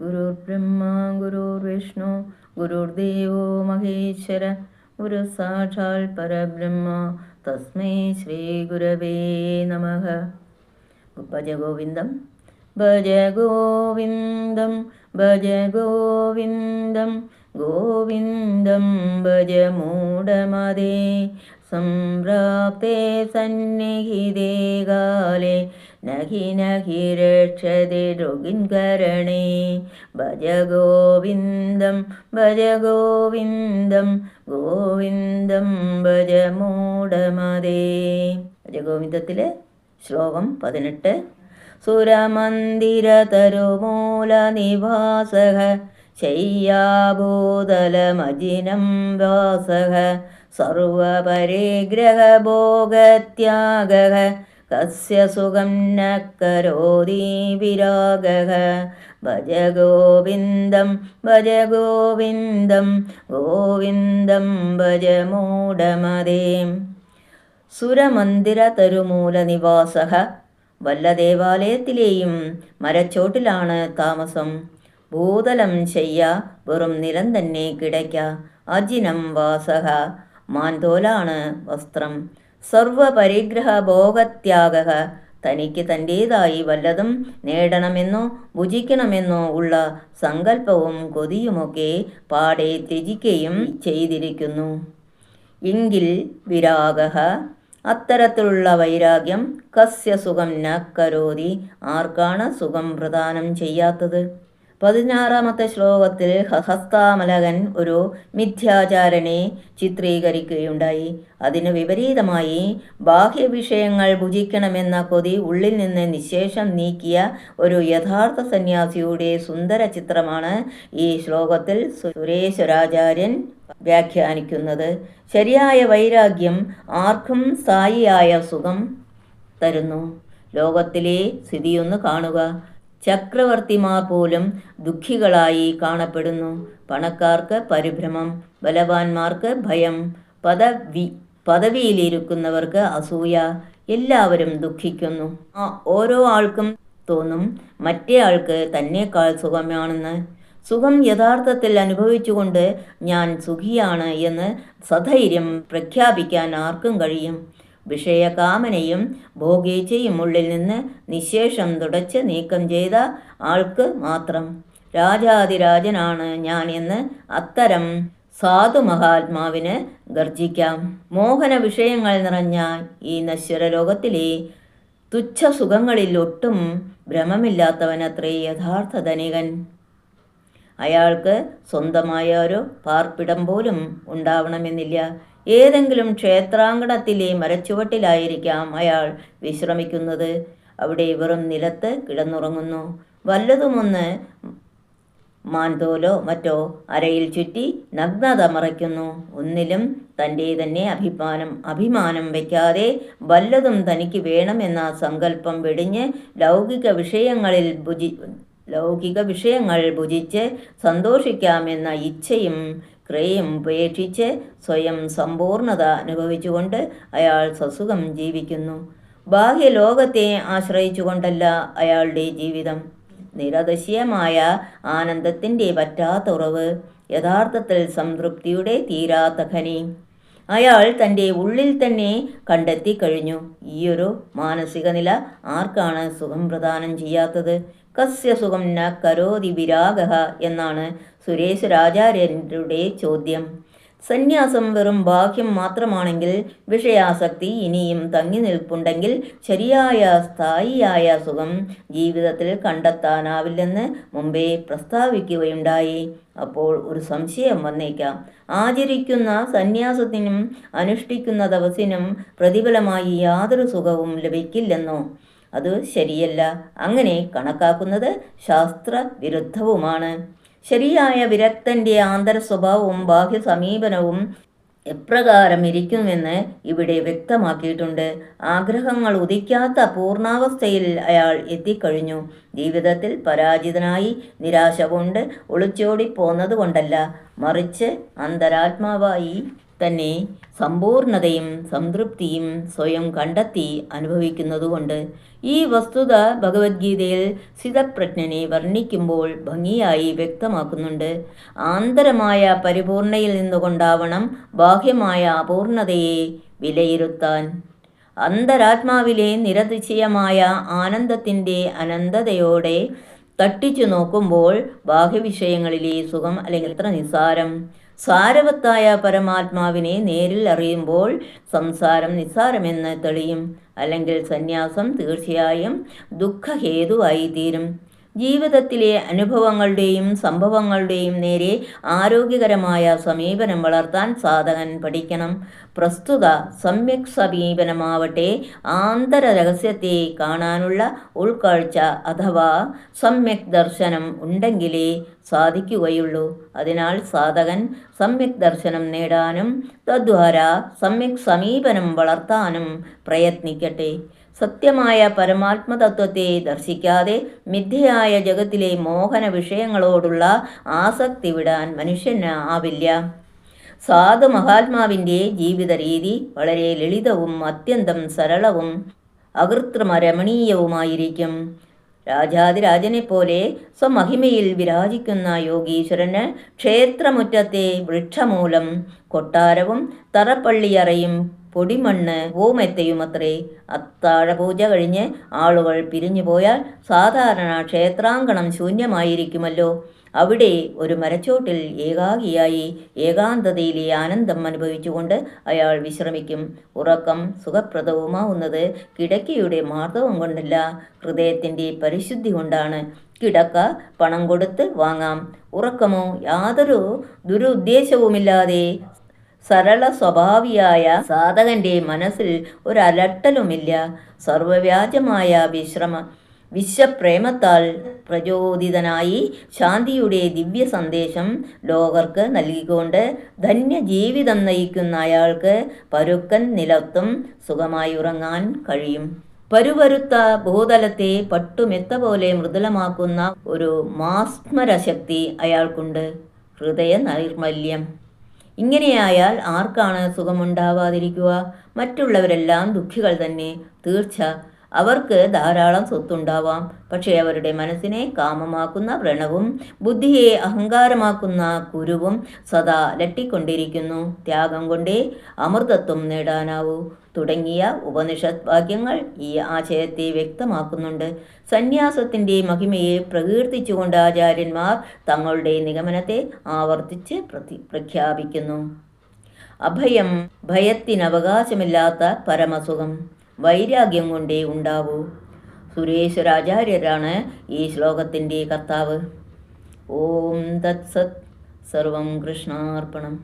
ഗുരുർബ്രഹ്മ ഗുരുർവിഷ്ണു ഗുരുർദേവോ മഹേശ്വര ഗുരു സാക്ഷാൽ പരബ്രഹ്മ തസ്മൈ ശ്രീ ഗുരവേ നമഃ. ഭജ ഗോവിന്ദം ഭജ ഗോവിന്ദം ഭജ ഗോവിന്ദം ഗോവിന്ദം ഭജ മൂഢമതേ സംപ്രാപ്തേ സന്നിഹിതേ കാലേ നഹി നഹി രക്ഷതി രോഗിൻകരണേ. ഭജ ഗോവിന്ദം ഭജ ഗോവിന്ദം ഗോവിന്ദം ഭജ മൂഢമതേ. ഭജ ഗോവിന്ദത്തിലെ ശ്ലോകം 18. സുരമന്ദിരതരുമൂലനിവാസഃ ശയ്യാഭൂതലമജിനം വാസഃ സർവപരിഗ്രഹഭോഗത്യാഗഃ കസ്യ സുഖം ന കരോതി വിരാഗഃ. ഭജ ഗോവിന്ദം ഭജ ഗോവിന്ദം ഗോവിന്ദം ഭജ മൂഢമതേ. സുരമന്ദിര തരുമൂല നിവാസഃ. വല്ല ദേവാലയത്തിലെയും മരച്ചോട്ടിലാണ് താമസം. ഭൂതലം ശയ്യ, വെറും നിലം തന്നെ കിടക്ക. അജിനം വാസഃ, മാൻതോലാണ് വസ്ത്രം. സർവപരിഗ്രഹ ഭോഗത്യാഗഃ, തനിക്ക് തൻ്റേതായി വല്ലതും നേടണമെന്നോ ഭുജിക്കണമെന്നോ ഉള്ള സങ്കല്പവും കൊതിയുമൊക്കെ പാടെ ത്യജിക്കുകയും ചെയ്തിരിക്കുന്നു. എങ്കിൽ വിരാഗഃ, അത്തരത്തിലുള്ള വൈരാഗ്യം കസ്യ സുഖം ന കരോതി, ആർക്കാണ് സുഖം പ്രദാനം ചെയ്യാത്തത്. 16-ാമത്തെ ശ്ലോകത്തിൽ ഹസ്താമലകൻ ഒരു മിഥ്യാചാരനെ ചിത്രീകരിക്കുകയുണ്ടായി. അതിന് വിപരീതമായി ബാഹ്യവിഷയങ്ങൾ ഭുജിക്കണമെന്ന കൊതി ഉള്ളിൽ നിന്ന് നിശേഷം നീക്കിയ ഒരു യഥാർത്ഥ സന്യാസിയുടെ സുന്ദര ചിത്രമാണ് ഈ ശ്ലോകത്തിൽ സുരേശ്വരാചാര്യൻ വ്യാഖ്യാനിക്കുന്നത്. ശരിയായ വൈരാഗ്യം ആർക്കും സ്ഥായിയായ സുഖം തരുന്നു. ലോകത്തിലെ സ്ഥിതിയൊന്ന് കാണുക. ചക്രവർത്തിമാർ പോലും ദുഃഖികളായി കാണപ്പെടുന്നു. പണക്കാർക്ക് പരിഭ്രമം, ബലവാന്മാർക്ക് ഭയം, പദവിയിലിരിക്കുന്നവർക്ക് അസൂയ. എല്ലാവരും ദുഃഖിക്കുന്നു. ഓരോ ആൾക്കും തോന്നും മറ്റേ ആൾക്ക് തന്നേക്കാൾ സുഖമാണെന്ന്. സുഖം യഥാർത്ഥത്തിൽ അനുഭവിച്ചുകൊണ്ട് ഞാൻ സുഖിയാണ് എന്ന് സധൈര്യം പ്രഖ്യാപിക്കാൻ ആർക്കും കഴിയും? വിഷയകാമനയും ഭോഗേച്ഛയും ഉള്ളിൽ നിന്ന് നിശേഷം തുടച്ച് നീക്കം ചെയ്ത ആൾക്ക് മാത്രം രാജാതിരാജനാണ് ഞാൻ എന്ന് അത്തരം സാധു മഹാത്മാവിന് ഗർജിക്കാം. മോഹന വിഷയങ്ങൾ നിറഞ്ഞ ഈ നശ്വര ലോകത്തിലെ തുച്ഛ സുഖങ്ങളിൽ ഒട്ടും ഭ്രമമില്ലാത്തവനത്രേ യഥാർത്ഥ ധനികൻ. അയാൾക്ക് സ്വന്തമായ ഒരു പാർപ്പിടം പോലും ഉണ്ടാവണമെന്നില്ല. ഏതെങ്കിലും ക്ഷേത്രാങ്കണത്തിലെ മരച്ചുവട്ടിലായിരിക്കാം അയാൾ വിശ്രമിക്കുന്നത്. അവിടെ വെറും നിലത്ത് കിടന്നുറങ്ങുന്നു. വല്ലതുമൊന്ന് മാൻതോലോ മറ്റോ അരയിൽ ചുറ്റി നഗ്നത മറയ്ക്കുന്നു. ഒന്നിലും തൻ്റെ തന്നെ അഭിമാനം വയ്ക്കാതെ വല്ലതും തനിക്ക് വേണമെന്ന സങ്കല്പം വെടിഞ്ഞ് ലൗകിക വിഷയങ്ങൾ ഭുജിച്ച് സന്തോഷിക്കാമെന്ന ഇച്ഛയും ക്രയം ഉപേക്ഷിച്ച് സ്വയം സമ്പൂർണത അനുഭവിച്ചുകൊണ്ട് അയാൾ സസുഖം ജീവിക്കുന്നു. ബാഹ്യലോകത്തെ ആശ്രയിച്ചുകൊണ്ടല്ല അയാളുടെ ജീവിതം. നിരതിശയമായ ആനന്ദത്തിൻ്റെ പറ്റാത്ത ഉറവ്, യഥാർത്ഥത്തിൽ സംതൃപ്തിയുടെ തീരാത്ത ഖനി അയാൾ തൻ്റെ ഉള്ളിൽ തന്നെ കണ്ടെത്തിക്കഴിഞ്ഞു. ഈയൊരു മാനസിക നില ആർക്കാണ് സുഖം പ്രദാനം ചെയ്യാത്തത്? കസ്യ സുഖം ന കരോതി വിരാഗഃ എന്നാണ് സുരേശ്വരാചാര്യരുടെ ചോദ്യം. സന്യാസം വെറും ബാഹ്യം മാത്രമാണെങ്കിൽ, വിഷയാസക്തി ഇനിയും തങ്ങി നിൽപ്പുണ്ടെങ്കിൽ ശരിയായ സ്ഥായിയായ സുഖം ജീവിതത്തിൽ കണ്ടെത്താനാവില്ലെന്ന് മുമ്പേ പ്രസ്താവിക്കുകയുണ്ടായി. അപ്പോൾ ഒരു സംശയം വന്നേക്കാം. ആചരിക്കുന്ന സന്യാസത്തിനും അനുഷ്ഠിക്കുന്ന തപസ്സിനും പ്രതിഫലമായി യാതൊരു സുഖവും ലഭിക്കില്ലെന്നോ? അത് ശരിയല്ല. അങ്ങനെ കണക്കാക്കുന്നത് ശാസ്ത്രവിരുദ്ധവുമാണ്. ശരിയായ വിരക്തൻ്റെ ആന്തര സ്വഭാവവും ബാഹ്യ സമീപനവും എപ്രകാരം ഇരിക്കുമെന്ന് ഇവിടെ വ്യക്തമാക്കിയിട്ടുണ്ട്. ആഗ്രഹങ്ങൾ ഉദിക്കാത്ത പൂർണ്ണാവസ്ഥയിൽ അയാൾ എത്തിക്കഴിഞ്ഞു. ജീവിതത്തിൽ പരാജിതനായി നിരാശ കൊണ്ട് ഒളിച്ചോടിപ്പോന്നതുകൊണ്ടല്ല, മറിച്ച് അന്തരാത്മാവായി തന്നെ സമ്പൂർണതയും സംതൃപ്തിയും സ്വയം കണ്ടെത്തി അനുഭവിക്കുന്നതുകൊണ്ട്. ഈ വസ്തുത ഭഗവത്ഗീതയിൽ സ്ഥിതപ്രജ്ഞനെ വർണ്ണിക്കുമ്പോൾ ഭംഗിയായി വ്യക്തമാക്കുന്നുണ്ട്. ആന്തരമായ പരിപൂർണയിൽ നിന്നുകൊണ്ടാവണം ബാഹ്യമായ അപൂർണതയെ വിലയിരുത്താൻ. അന്തരാത്മാവിലെ നിരതിശയമായ ആനന്ദത്തിൻ്റെ അനന്തതയോടെ തട്ടിച്ചു നോക്കുമ്പോൾ ബാഹ്യവിഷയങ്ങളിലെ സുഖം അല്ലെങ്കിൽ എത്ര നിസ്സാരം. സാരവത്തായ പരമാത്മാവിനെ നേരിൽ അറിയുമ്പോൾ സംസാരം നിസ്സാരമെന്ന് തെളിയും. അല്ലെങ്കിൽ സന്യാസം തീർച്ചയായും ദുഃഖഹേതുവായിത്തീരും. ജീവിതത്തിലെ അനുഭവങ്ങളുടെയും സംഭവങ്ങളുടെയും നേരെ ആരോഗ്യകരമായ സമീപനം വളർത്താൻ സാധകൻ പഠിക്കണം. പ്രസ്തുത സമ്യക് സമീപനമാവട്ടെ ആന്തരരഹസ്യത്തെ കാണാനുള്ള ഉൾക്കാഴ്ച അഥവാ സമ്യക് ദർശനം ഉണ്ടെങ്കിലേ സാധിക്കുകയുള്ളൂ. അതിനാൽ സാധകൻ സമ്യക് ദർശനം നേടാനും തദ്വാരാ സമ്യക് സമീപനം വളർത്താനും പ്രയത്നിക്കട്ടെ. സത്യമായ പരമാത്മതത്വത്തെ ദർശിക്കാതെ മിഥ്യയായ ജഗത്തിലെ മോഹന വിഷയങ്ങളോടുള്ള ആസക്തി വിടാൻ മനുഷ്യന് ആവില്ല. സാധു മഹാത്മാവിൻ്റെ ജീവിത രീതി വളരെ ലളിതവും അത്യന്തം സരളവും അകൃത്രിമരമണീയവുമായിരിക്കും. രാജാതിരാജനെപ്പോലെ സ്വമഹിമയിൽ വിരാജിക്കുന്ന യോഗീശ്വരന് ക്ഷേത്രമുറ്റത്തെ വൃക്ഷമൂലം കൊട്ടാരവും തറപ്പള്ളിയറയും പൊടിമണ്ണ് ഭൂമെത്തയുമത്രേ. അത്താഴപൂജ കഴിഞ്ഞ് ആളുകൾ പിരിഞ്ഞു പോയാൽ സാധാരണ ക്ഷേത്രാങ്കണം ശൂന്യമായിരിക്കുമല്ലോ. അവിടെ ഒരു മരച്ചോട്ടിൽ ഏകാഗിയായി ഏകാന്തതയിലെ ആനന്ദം അനുഭവിച്ചുകൊണ്ട് അയാൾ വിശ്രമിക്കും. ഉറക്കം സുഖപ്രദവുമാവുന്നത് കിടക്കയുടെ മാർദ്ദവം കൊണ്ടല്ല, ഹൃദയത്തിൻ്റെ പരിശുദ്ധി കൊണ്ടാണ്. കിടക്ക പണം കൊടുത്ത് വാങ്ങാം. ഉറക്കമോ യാതൊരു ദുരുദ്ദേശവുമില്ലാതെ സരള സ്വഭാവിയായ സാധകൻ്റെ മനസ്സിൽ ഒരലട്ടലുമില്ല. സർവവ്യാജമായ വിശ്വപ്രേമത്താൽ പ്രചോദിതനായി ശാന്തിയുടെ ദിവ്യ സന്ദേശം ലോകർക്ക് നൽകിക്കൊണ്ട് ധന്യജീവിതം നയിക്കുന്ന അയാൾക്ക് പരുക്കൻ നിലത്തും സുഖമായി ഉറങ്ങാൻ കഴിയും. പരുപരുത്ത ഭൂതലത്തെ പട്ടുമെത്ത പോലെ മൃദുലമാക്കുന്ന ഒരു മാസ്മരശക്തി അയാൾക്കുണ്ട്. ഹൃദയ നൈർമല്യം. ഇങ്ങനെയായാൽ ആർക്കാണ് സുഖമുണ്ടാവാതിരിക്കുക? മറ്റുള്ളവരെല്ലാം ദുഃഖികൾ തന്നെ. തീർച്ച, അവർക്ക് ധാരാളം സ്വത്തുണ്ടാവാം. പക്ഷേ അവരുടെ മനസ്സിനെ കാമമാക്കുന്ന വ്രണവും ബുദ്ധിയെ അഹങ്കാരമാക്കുന്ന കുരുവും സദാ അലട്ടിക്കൊണ്ടിരിക്കുന്നു. ത്യാഗം കൊണ്ടേ അമൃതത്വം നേടാനാവൂ തുടങ്ങിയ ഉപനിഷത് വാക്യങ്ങൾ ഈ ആശയത്തെ വ്യക്തമാക്കുന്നുണ്ട്. സന്യാസത്തിൻ്റെ മഹിമയെ പ്രകീർത്തിച്ചുകൊണ്ട് ആചാര്യന്മാർ തങ്ങളുടെ നിഗമനത്തെ ആവർത്തിച്ച് പ്രഖ്യാപിക്കുന്നു. അഭയം, ഭയത്തിനവകാശമില്ലാത്ത പരമസുഖം വൈരാഗ്യം കൊണ്ടേ ഉണ്ടാവൂ. സുരേശ്വരാചാര്യരാണ് ഈ ശ്ലോകത്തിൻ്റെ കർത്താവ്. ഓം തത്സത്. സർവം കൃഷ്ണാർപ്പണം.